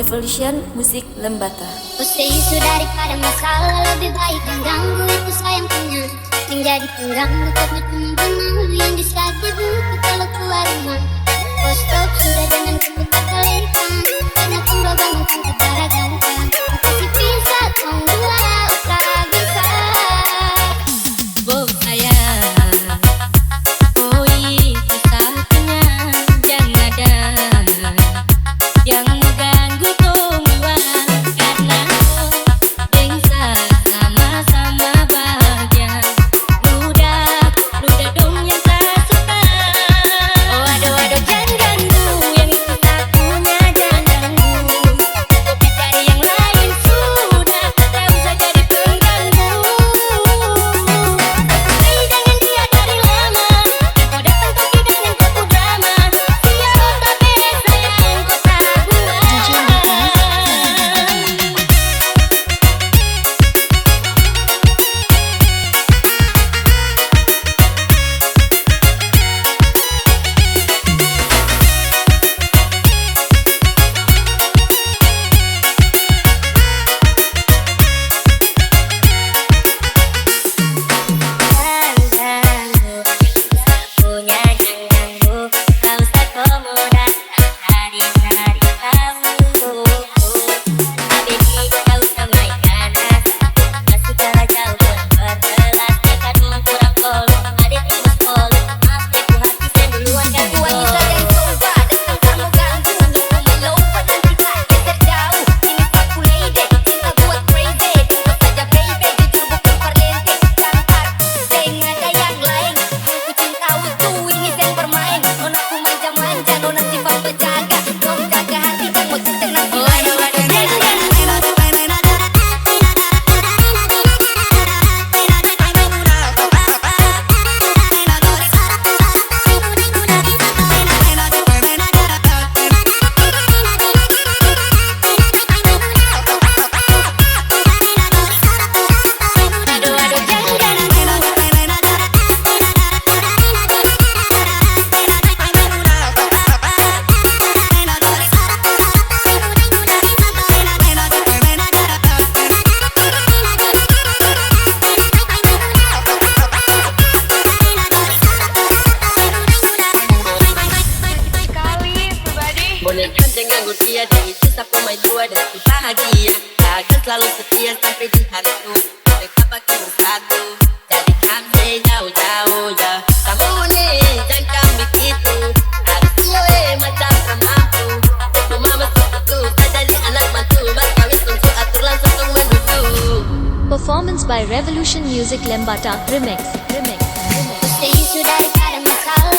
Revolution Musik Lembata. Usai isu daripada masalah, lebih baik mengganggu itu sayang punya. Menjadi pengganggu tapi tenang-tenang yang disakiti buku kalau keluar rumah. Oh stop, sudah jangan keputar kelirikan, karena kau udah bangunkan kebaragatan. Kasih pisah, kau dua tak bisa. Oh sayang, oh itu satunya, jangan ada yang mengganggu tumbuhan, karena dengsa sama-sama bahagia. Ludah dong yang tak suka. Oh aduh jangan ganggu, yang itu satunya jangan ganggu. Kopi cari yang lain sudah, tak usah jadi pengganggu. Hei jangan dia dari lama, kau datang pergi dengan kupu drama. Siapa tapi sayang kau tak punya jangan ganggu, tak usah kau mudah hari-hari kamu. Habibi tak usah mainkan masih kalah jauh berkelas, tekadmu kurang kolot, adik ibu sekolah. Maaf tepu hati saya duluan kan Wangi saja yang coba, datang kamu ganggu. Aku melupa nanti tak geser jauh. Ini aku lady, cinta buat crazy. Tentu saja baby, jujur bukan perlente. Cantar, dengan ada yang lain. Aku cinta utuh, ini yang bermain. Nona aku manja-manja, nona sifat penjaga. Kau jaga hati dan mau tenang di lain. boneka jangan dia dari susah main dua dan ku bahagia. Akan selalu setia sampai di hari tua. Mereka pakai bersatu, jadi kami jauh-jauh ya. Kamu nih jangan begitu, harus gue macam mampu. Cuma masuk itu saja di anak mantu, berkawin tentu atur langsung kau menuju. Performance by Revolution Music Lembata Remix. Usai isu daripada masalah,